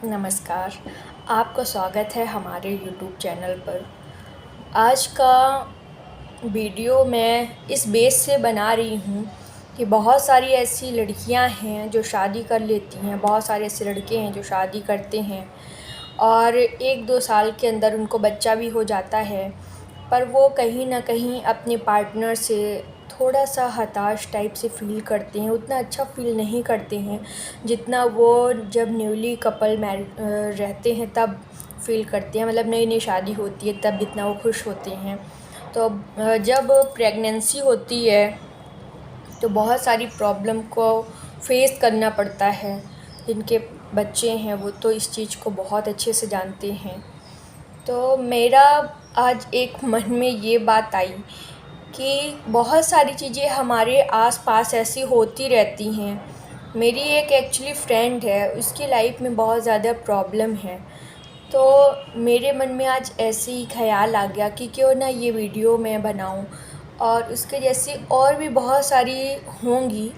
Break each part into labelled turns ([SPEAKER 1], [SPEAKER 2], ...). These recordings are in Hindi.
[SPEAKER 1] नमस्कार, आपका स्वागत है हमारे यूट्यूब चैनल पर। आज का वीडियो मैं इस बेस से बना रही हूँ कि बहुत सारी ऐसी लड़कियाँ हैं जो शादी कर लेती हैं, बहुत सारे ऐसे लड़के हैं जो शादी करते हैं और 1-2 साल के अंदर उनको बच्चा भी हो जाता है, पर वो कहीं न कहीं अपने पार्टनर से थोड़ा-सा हताश टाइप से फ़ील करते हैं, उतना अच्छा फ़ील नहीं करते हैं जितना वो जब न्यूली कपल रहते हैं तब फ़ील करते हैं। मतलब नई-नई शादी होती है तब जितना वो खुश होते हैं। तो जब प्रेगनेंसी होती है तो बहुत सारी प्रॉब्लम को फ़ेस करना पड़ता है। जिनके बच्चे हैं वो तो इस चीज़ को बहुत अच्छे से जानते हैं। तो मेरा आज एक मन में ये बात आई कि बहुत सारी चीज़ें हमारे आस-पास ऐसी होती रहती हैं। मेरी एक एक्चुअली फ्रेंड है, उसकी लाइफ में बहुत ज़्यादा प्रॉब्लम है। तो मेरे मन में आज ऐसे ही ख़्याल आ गया कि क्यों ना ये वीडियो मैं बनाऊँ और उसके जैसी और भी बहुत सारी होंगी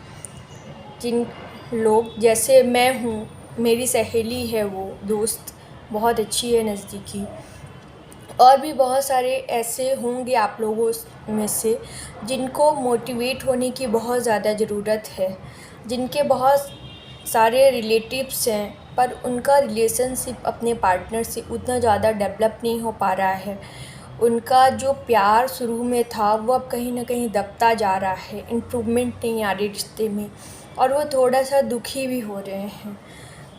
[SPEAKER 1] जिन लोग जैसे मैं हूँ, मेरी सहेली है वो दोस्त बहुत अच्छी है नज़दीकी। और भी बहुत सारे ऐसे होंगे आप लोगों में से जिनको मोटिवेट होने की बहुत ज़्यादा ज़रूरत है, जिनके बहुत सारे रिलेटिव्स हैं पर उनका रिलेशनशिप अपने पार्टनर से उतना ज़्यादा डेवलप नहीं हो पा रहा है। उनका जो प्यार शुरू में था वो अब कहीं न कहीं दबता जा रहा है, इम्प्रूवमेंट नहीं आ रही रिश्ते में और वो थोड़ा-सा दुखी भी हो रहे हैं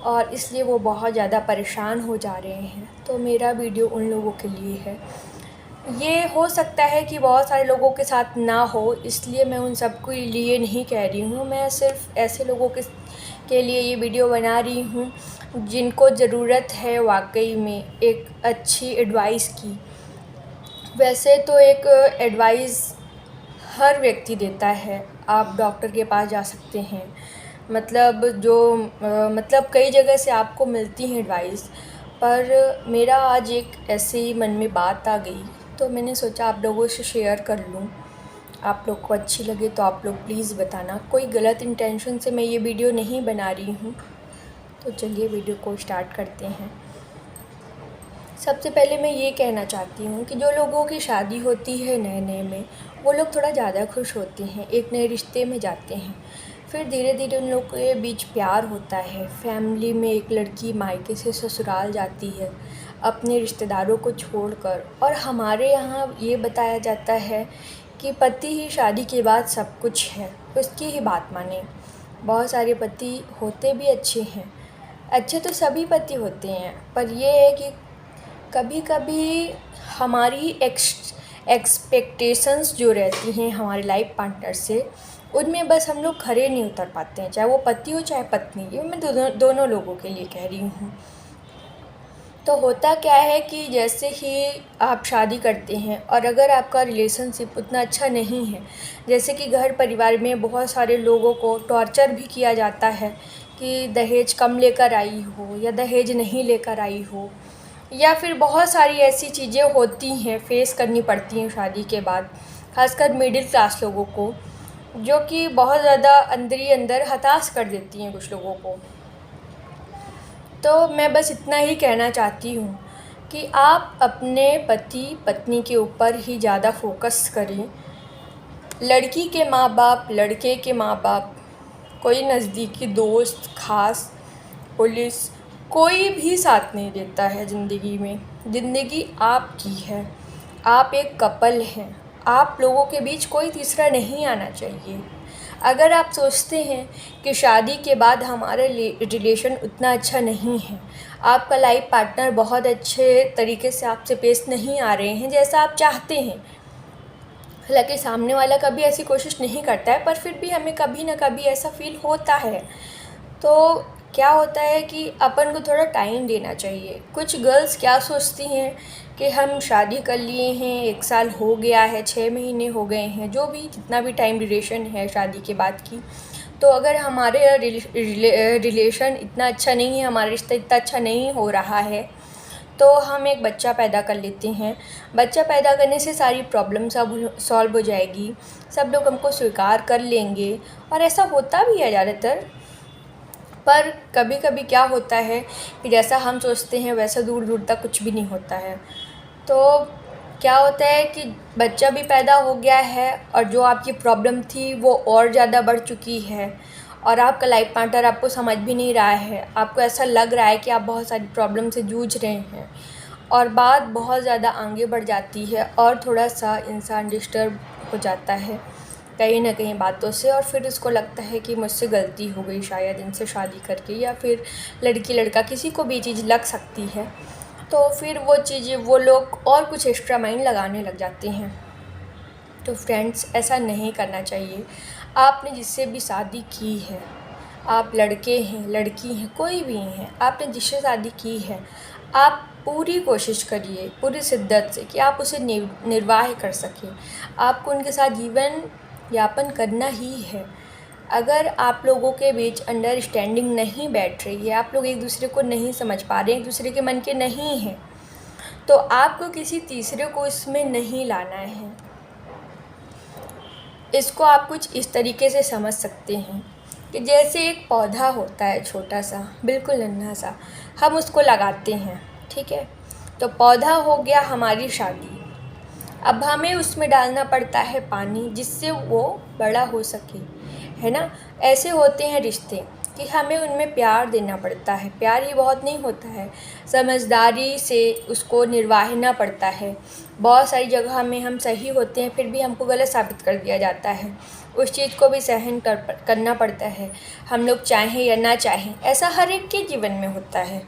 [SPEAKER 1] और इसलिए वो बहुत ज़्यादा परेशान हो जा रहे हैं। तो मेरा वीडियो उन लोगों के लिए है। ये हो सकता है कि बहुत सारे लोगों के साथ ना हो, इसलिए मैं उन सबके लिए नहीं कह रही हूँ। मैं सिर्फ़ ऐसे लोगों के लिए ये वीडियो बना रही हूँ जिनको ज़रूरत है वाक़ई में एक अच्छी एडवाइस की। वैसे तो एक एडवाइस हर व्यक्ति देता है। आप डॉक्टर के पास जा सकते हैं, मतलब मतलब कई जगह से आपको मिलती हैं एडवाइस, पर मेरा आज एक ऐसे ही मन में बात आ गई तो मैंने सोचा आप लोगों से शेयर कर लूँ। आप लोग को अच्छी लगे तो आप लोग प्लीज़ बताना। कोई गलत इंटेंशन से मैं ये वीडियो नहीं बना रही हूँ। तो चलिए वीडियो को स्टार्ट करते हैं। सबसे पहले मैं ये कहना चाहती हूँ कि जो लोगों की शादी होती है नए-नए में, वो लोग थोड़ा ज़्यादा खुश होते हैं, एक नए रिश्ते में जाते हैं। फिर धीरे-धीरे उन लोगों के बीच प्यार होता है। फैमिली में एक लड़की मायके से ससुराल जाती है, अपने रिश्तेदारों को छोड़कर और हमारे यहाँ ये बताया जाता है कि पति ही शादी के बाद सब कुछ है, उसकी ही बात मानें। बहुत सारे पति होते भी अच्छे हैं, अच्छे तो सभी पति होते हैं, पर ये है कि कभी-कभी हमारी एक्सपेक्टेशंस जो रहती हैं हमारे लाइफ पार्टनर से, उनमें बस हम लोग खरे नहीं उतर पाते हैं, चाहे वो पति हो चाहे पत्नी। ये मैं दोनों लोगों के लिए कह रही हूँ। तो होता क्या है कि जैसे ही आप शादी करते हैं और अगर आपका रिलेशनशिप उतना अच्छा नहीं है, जैसे कि घर परिवार में बहुत सारे लोगों को टॉर्चर भी किया जाता है कि दहेज कम लेकर आई हो या दहेज नहीं लेकर आई हो, या फिर बहुत सारी ऐसी चीज़ें होती हैं फेस करनी पड़ती हैं शादी के बाद, ख़ासकर मिडिल क्लास लोगों को, जो कि बहुत ज़्यादा अंदर ही अंदर हताश कर देती हैं कुछ लोगों को। तो मैं बस इतना ही कहना चाहती हूँ कि आप अपने पति पत्नी के ऊपर ही ज़्यादा फोकस करें। लड़की के माँ बाप, लड़के के माँ बाप, कोई नज़दीकी दोस्त, ख़ास पुलिस, कोई भी साथ नहीं देता है ज़िंदगी में। ज़िंदगी आपकी है, आप एक कपल हैं, आप लोगों के बीच कोई तीसरा नहीं आना चाहिए। अगर आप सोचते हैं कि शादी के बाद हमारा रिलेशन उतना अच्छा नहीं है, आपका लाइफ पार्टनर बहुत अच्छे तरीके से आपसे पेश नहीं आ रहे हैं जैसा आप चाहते हैं, हालांकि सामने वाला कभी ऐसी कोशिश नहीं करता है, पर फिर भी हमें कभी ना कभी ऐसा फ़ील होता है। तो क्या होता है कि अपन को थोड़ा टाइम देना चाहिए। कुछ गर्ल्स क्या सोचती हैं कि हम शादी कर लिए हैं, 1 साल हो गया है, 6 महीने हो गए हैं, जो भी जितना भी टाइम ड्यूरेशन है शादी के बाद की, तो अगर हमारे रिलेशन इतना अच्छा नहीं है, हमारा रिश्ता इतना अच्छा नहीं हो रहा है, तो हम एक बच्चा पैदा कर लेते हैं। बच्चा पैदा करने से सारी प्रॉब्लम सब सॉल्व हो जाएगी, सब लोग हमको स्वीकार कर लेंगे और ऐसा होता भी है ज़्यादातर। पर कभी कभी क्या होता है कि जैसा हम सोचते हैं वैसा दूर दूर तक कुछ भी नहीं होता है। तो क्या होता है कि बच्चा भी पैदा हो गया है और जो आपकी प्रॉब्लम थी वो और ज़्यादा बढ़ चुकी है, और आपका लाइफ पार्टनर आपको समझ भी नहीं रहा है। आपको ऐसा लग रहा है कि आप बहुत सारी प्रॉब्लम से जूझ रहे हैं और बात बहुत ज़्यादा आगे बढ़ जाती है और थोड़ा सा इंसान डिस्टर्ब हो जाता है कहीं ना कहीं बातों से, और फिर उसको लगता है कि मुझसे गलती हो गई शायद इनसे शादी करके, या फिर लड़की लड़का किसी को भी चीज़ लग सकती है। तो फिर वो चीज़ें वो लोग और कुछ एक्स्ट्रा माइंड लगाने लग जाते हैं। तो फ्रेंड्स, ऐसा नहीं करना चाहिए। आपने जिससे भी शादी की है, आप लड़के हैं लड़की हैं कोई भी हैं, आपने जिससे शादी की है, आप पूरी कोशिश करिए पूरी शिद्दत से कि आप उसे निर्वाह कर सकें। आपको उनके साथ जीवन यापन करना ही है। अगर आप लोगों के बीच अंडरस्टैंडिंग नहीं बैठ रही है, आप लोग एक दूसरे को नहीं समझ पा रहे हैं, एक दूसरे के मन के नहीं हैं, तो आपको किसी तीसरे को इसमें नहीं लाना है। इसको आप कुछ इस तरीके से समझ सकते हैं कि जैसे एक पौधा होता है छोटा सा, बिल्कुल नन्हा सा, हम उसको लगाते हैं, ठीक है। तो पौधा हो गया हमारी शादी। अब हमें उसमें डालना पड़ता है पानी जिससे वो बड़ा हो सके, है ना। ऐसे होते हैं रिश्ते कि हमें उनमें प्यार देना पड़ता है। प्यार ही बहुत नहीं होता है, समझदारी से उसको निभाना पड़ता है। बहुत सारी जगह में हम सही होते हैं फिर भी हमको गलत साबित कर दिया जाता है, उस चीज़ को भी सहन करना पड़ता है, हम लोग चाहें या ना चाहें। ऐसा हर एक के जीवन में होता है।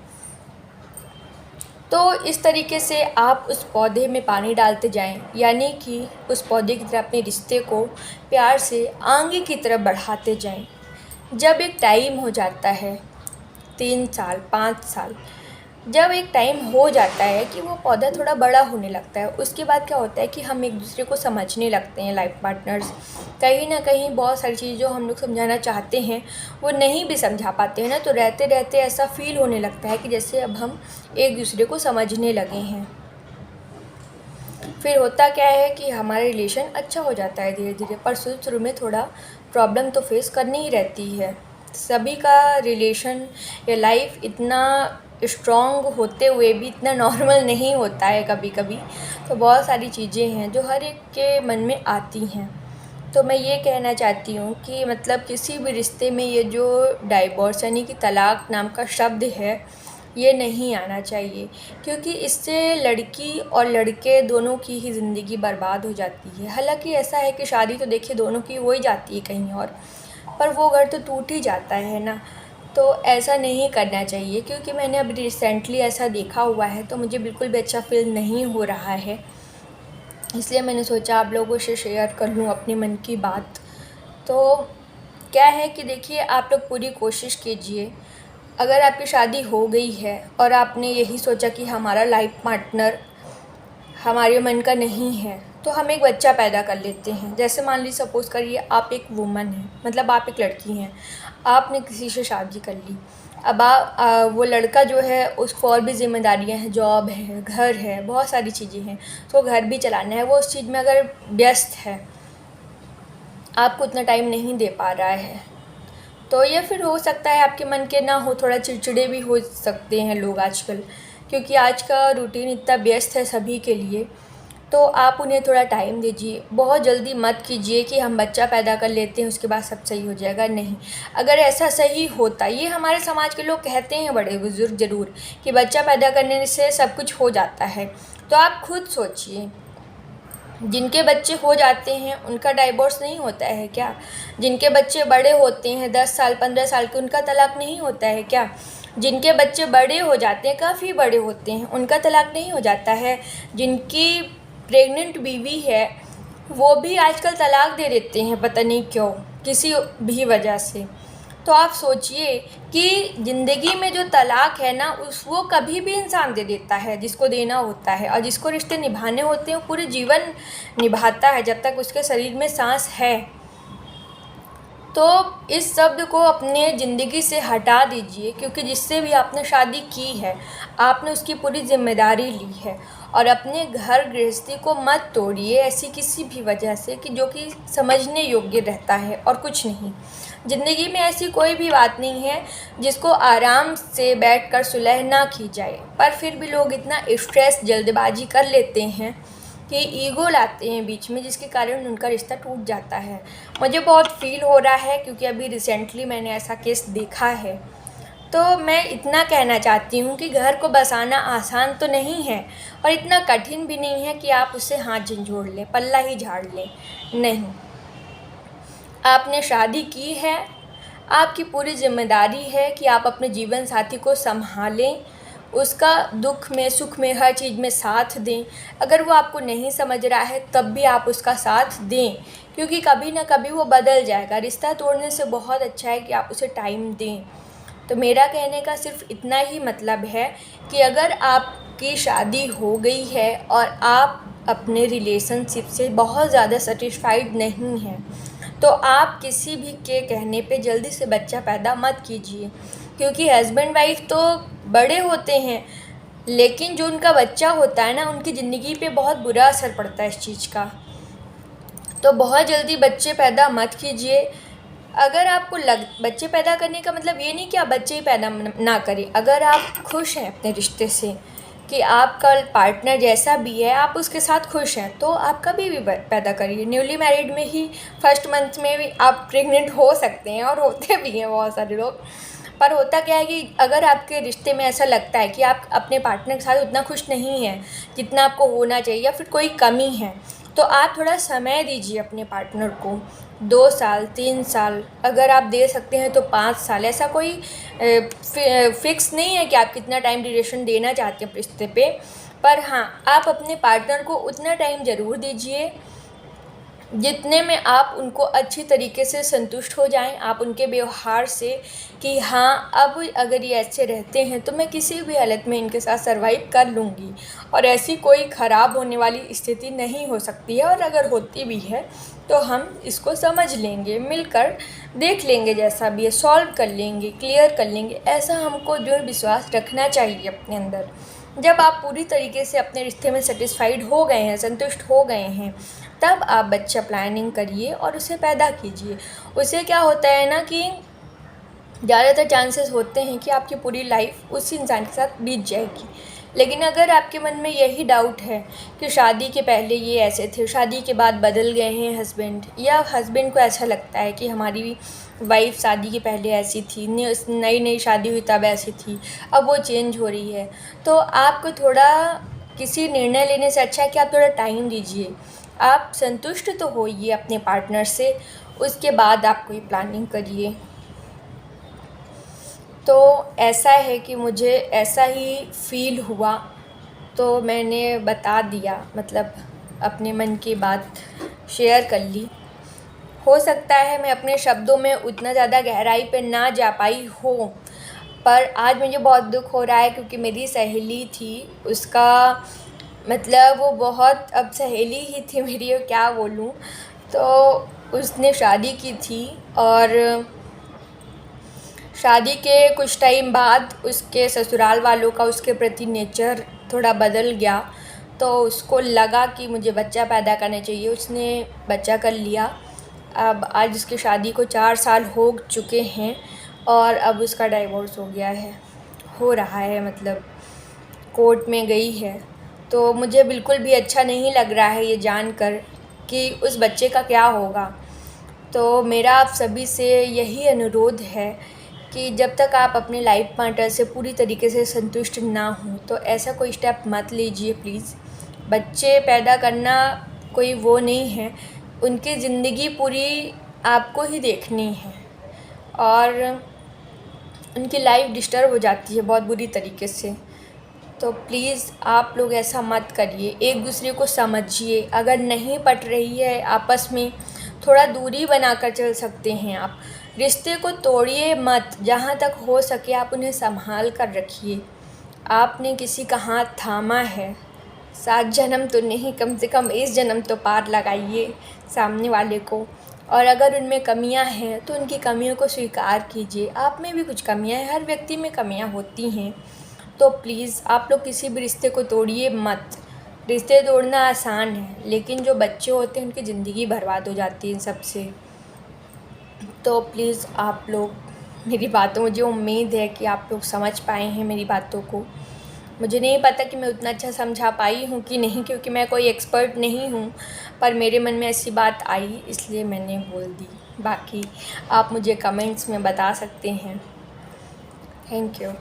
[SPEAKER 1] तो इस तरीके से आप उस पौधे में पानी डालते जाएं, यानी कि उस पौधे की तरह अपने रिश्ते को प्यार से आगे की तरफ बढ़ाते जाएं। जब एक टाइम हो जाता है 3 साल 5 साल, जब एक टाइम हो जाता है कि वो पौधा थोड़ा बड़ा होने लगता है, उसके बाद क्या होता है कि हम एक दूसरे को समझने लगते हैं लाइफ पार्टनर्स। कहीं ना कहीं बहुत सारी चीज़ जो हम लोग समझाना चाहते हैं वो नहीं भी समझा पाते हैं ना, तो रहते रहते ऐसा फील होने लगता है कि जैसे अब हम एक दूसरे को समझने लगे हैं। फिर होता क्या है कि हमारा रिलेशन अच्छा हो जाता है धीरे धीरे, पर शुरू शुरू में थोड़ा प्रॉब्लम तो फेस करनी ही रहती है। सभी का रिलेशन या लाइफ इतना स्ट्रॉन्ग होते हुए भी इतना नॉर्मल नहीं होता है कभी कभी। तो बहुत सारी चीज़ें हैं जो हर एक के मन में आती हैं। तो मैं ये कहना चाहती हूँ कि मतलब किसी भी रिश्ते में ये जो डाइवोर्स यानी कि तलाक नाम का शब्द है, ये नहीं आना चाहिए, क्योंकि इससे लड़की और लड़के दोनों की ही ज़िंदगी बर्बाद हो जाती है। हालांकि ऐसा है कि शादी तो देखिए दोनों की हो ही जाती है कहीं और, पर वो घर तो टूट ही जाता है ना। तो ऐसा नहीं करना चाहिए, क्योंकि मैंने अभी रिसेंटली ऐसा देखा हुआ है, तो मुझे बिल्कुल भी अच्छा फील नहीं हो रहा है। इसलिए मैंने सोचा आप लोगों से शेयर कर लूँ अपने मन की बात। तो क्या है कि देखिए, आप लोग पूरी कोशिश कीजिए। अगर आपकी शादी हो गई है और आपने यही सोचा कि हमारा लाइफ पार्टनर हमारे मन का नहीं है, तो हम एक बच्चा पैदा कर लेते हैं। जैसे मान लीजिए सपोज़ करिए आप एक वुमन हैं, मतलब आप एक लड़की हैं, आपने किसी से शादी कर ली। अब वो लड़का जो है उसको और भी ज़िम्मेदारियाँ हैं, जॉब है, घर है, बहुत सारी चीज़ें हैं, तो घर भी चलाना है। वो उस चीज़ में अगर व्यस्त है, आपको उतना टाइम नहीं दे पा रहा है, तो ये फिर हो सकता है आपके मन के ना हो, थोड़ा चिड़चिड़े भी हो सकते हैं लोग आजकल, क्योंकि आज का रूटीन इतना व्यस्त है सभी के लिए। तो आप उन्हें थोड़ा टाइम दीजिए। बहुत जल्दी मत कीजिए कि हम बच्चा पैदा कर लेते हैं उसके बाद सब सही हो जाएगा, नहीं। अगर ऐसा सही होता, ये हमारे समाज के लोग कहते हैं, बड़े बुजुर्ग ज़रूर, कि बच्चा पैदा करने से सब कुछ हो जाता है, तो आप खुद सोचिए, जिनके बच्चे हो जाते हैं उनका डाइवोर्स नहीं होता है क्या? जिनके बच्चे बड़े होते हैं 10 साल 15 साल के, उनका तलाक नहीं होता है क्या? जिनके बच्चे बड़े हो जाते हैं, काफ़ी बड़े होते हैं, उनका तलाक नहीं हो जाता है? जिनकी प्रेग्नेंट बीवी है वो भी आजकल तलाक दे देते हैं, पता नहीं क्यों, किसी भी वजह से। तो आप सोचिए कि ज़िंदगी में जो तलाक है ना, वो कभी भी इंसान दे देता है जिसको देना होता है, और जिसको रिश्ते निभाने होते हैं वो पूरे जीवन निभाता है जब तक उसके शरीर में सांस है। तो इस शब्द को अपने ज़िंदगी से हटा दीजिए, क्योंकि जिससे भी आपने शादी की है आपने उसकी पूरी ज़िम्मेदारी ली है। और अपने घर गृहस्थी को मत तोड़िए ऐसी किसी भी वजह से कि जो कि समझने योग्य रहता है और कुछ नहीं। ज़िंदगी में ऐसी कोई भी बात नहीं है जिसको आराम से बैठकर सुलह ना की जाए, पर फिर भी लोग इतना स्ट्रेस जल्दबाजी कर लेते हैं कि ईगो लाते हैं बीच में, जिसके कारण उनका रिश्ता टूट जाता है। मुझे बहुत फ़ील हो रहा है क्योंकि अभी रिसेंटली मैंने ऐसा केस देखा है। तो मैं इतना कहना चाहती हूँ कि घर को बसाना आसान तो नहीं है और इतना कठिन भी नहीं है कि आप उससे हाथ झंझोड़ लें, पल्ला ही झाड़ लें। नहीं, आपने शादी की है, आपकी पूरी ज़िम्मेदारी है कि आप अपने जीवन साथी को संभालें, उसका दुख में सुख में हर चीज़ में साथ दें। अगर वो आपको नहीं समझ रहा है तब भी आप उसका साथ दें, क्योंकि कभी ना कभी वो बदल जाएगा। रिश्ता तोड़ने से बहुत अच्छा है कि आप उसे टाइम दें। तो मेरा कहने का सिर्फ इतना ही मतलब है कि अगर आपकी शादी हो गई है और आप अपने रिलेशनशिप से बहुत ज़्यादा सेटिस्फाइड नहीं हैं, तो आप किसी भी के कहने पे जल्दी से बच्चा पैदा मत कीजिए, क्योंकि हस्बैंड वाइफ तो बड़े होते हैं, लेकिन जो उनका बच्चा होता है ना, उनकी ज़िंदगी पे बहुत बुरा असर पड़ता है इस चीज़ का। तो बहुत जल्दी बच्चे पैदा मत कीजिए। अगर आपको बच्चे पैदा करने का मतलब ये नहीं कि आप बच्चे ही पैदा ना करें। अगर आप खुश हैं अपने रिश्ते से कि आपका पार्टनर जैसा भी है आप उसके साथ खुश हैं, तो आप कभी भी पैदा करिए। न्यूली मैरिड में ही फर्स्ट मंथ में भी आप प्रेग्नेंट हो सकते हैं और होते भी हैं बहुत सारे लोग। पर होता क्या है कि अगर आपके रिश्ते में ऐसा लगता है कि आप अपने पार्टनर के साथ उतना खुश नहीं हैं जितना आपको होना चाहिए, या फिर कोई कमी है, तो आप थोड़ा समय दीजिए अपने पार्टनर को। 2 साल 3 साल अगर आप दे सकते हैं तो 5 साल। ऐसा कोई फिक्स नहीं है कि आप कितना टाइम ड्यूरेशन देना चाहते हैं रिश्ते पे, पर हाँ, आप अपने पार्टनर को उतना टाइम ज़रूर दीजिए जितने में आप उनको अच्छी तरीके से संतुष्ट हो जाएं। आप उनके व्यवहार से कि हाँ, अब अगर ये ऐसे रहते हैं तो मैं किसी भी हालत में इनके साथ सर्वाइव कर लूँगी और ऐसी कोई ख़राब होने वाली स्थिति नहीं हो सकती है। और अगर होती भी है तो हम इसको समझ लेंगे, मिलकर देख लेंगे, जैसा भी है सॉल्व कर लेंगे, क्लियर कर लेंगे। ऐसा हमको जो है विश्वास रखना चाहिए अपने अंदर। जब आप पूरी तरीके से अपने रिश्ते में सेटिस्फाइड हो गए हैं, संतुष्ट हो गए हैं, तब आप बच्चा प्लानिंग करिए और उसे पैदा कीजिए। उससे क्या होता है ना कि ज़्यादातर चांसेस होते हैं कि आपकी पूरी लाइफ उस इंसान के साथ बीत जाएगी। लेकिन अगर आपके मन में यही डाउट है कि शादी के पहले ये ऐसे थे, शादी के बाद बदल गए हैं हस्बैंड, या हस्बैंड को ऐसा लगता है कि हमारी वाइफ शादी के पहले ऐसी थी, नई नई शादी हुई तब ऐसी थी, अब वो चेंज हो रही है, तो आपको थोड़ा किसी निर्णय लेने से अच्छा है कि आप थोड़ा टाइम दीजिए। आप संतुष्ट तो होइए अपने पार्टनर से, उसके बाद आप कोई प्लानिंग करिए। तो ऐसा है कि मुझे ऐसा ही फ़ील हुआ तो मैंने बता दिया, मतलब अपने मन की बात शेयर कर ली। हो सकता है मैं अपने शब्दों में उतना ज़्यादा गहराई पे ना जा पाई हो, पर आज मुझे बहुत दुख हो रहा है क्योंकि मेरी सहेली थी, उसका मतलब वो बहुत अब सहेली ही थी मेरी, क्या बोलूँ। तो उसने शादी की थी और शादी के कुछ टाइम बाद उसके ससुराल वालों का उसके प्रति नेचर थोड़ा बदल गया, तो उसको लगा कि मुझे बच्चा पैदा करना चाहिए। उसने बच्चा कर लिया। अब आज उसकी शादी को 4 साल हो चुके हैं और अब उसका डाइवोर्स हो रहा है, मतलब कोर्ट में गई है। तो मुझे बिल्कुल भी अच्छा नहीं लग रहा है ये जानकर कि उस बच्चे का क्या होगा। तो मेरा आप सभी से यही अनुरोध है कि जब तक आप अपने लाइफ पार्टनर से पूरी तरीके से संतुष्ट ना हों तो ऐसा कोई स्टेप मत लीजिए प्लीज़। बच्चे पैदा करना कोई वो नहीं है, उनकी ज़िंदगी पूरी आपको ही देखनी है और उनकी लाइफ डिस्टर्ब हो जाती है बहुत बुरी तरीके से। तो प्लीज़ आप लोग ऐसा मत करिए, एक दूसरे को समझिए। अगर नहीं पट रही है आपस में, थोड़ा दूरी बनाकर चल सकते हैं आप। रिश्ते को तोड़िए मत, जहाँ तक हो सके आप उन्हें संभाल कर रखिए। आपने किसी का हाथ थामा है, 7 जन्म तो नहीं, कम से कम इस जन्म तो पार लगाइए सामने वाले को। और अगर उनमें कमियां हैं तो उनकी कमियों को स्वीकार कीजिए। आप में भी कुछ कमियां हैं, हर व्यक्ति में कमियां होती हैं। तो प्लीज़ आप लोग किसी भी रिश्ते को तोड़िए मत। रिश्ते तोड़ना आसान है, लेकिन जो बच्चे होते हैं उनकी ज़िंदगी बर्बाद हो जाती है इन सब से। तो प्लीज़ आप लोग मेरी बातों, मुझे उम्मीद है कि आप लोग समझ पाए हैं मेरी बातों को। मुझे नहीं पता कि मैं उतना अच्छा समझा पाई हूँ कि नहीं, क्योंकि मैं कोई एक्सपर्ट नहीं हूँ, पर मेरे मन में ऐसी बात आई इसलिए मैंने बोल दी। बाकी आप मुझे कमेंट्स में बता सकते हैं। Thank you.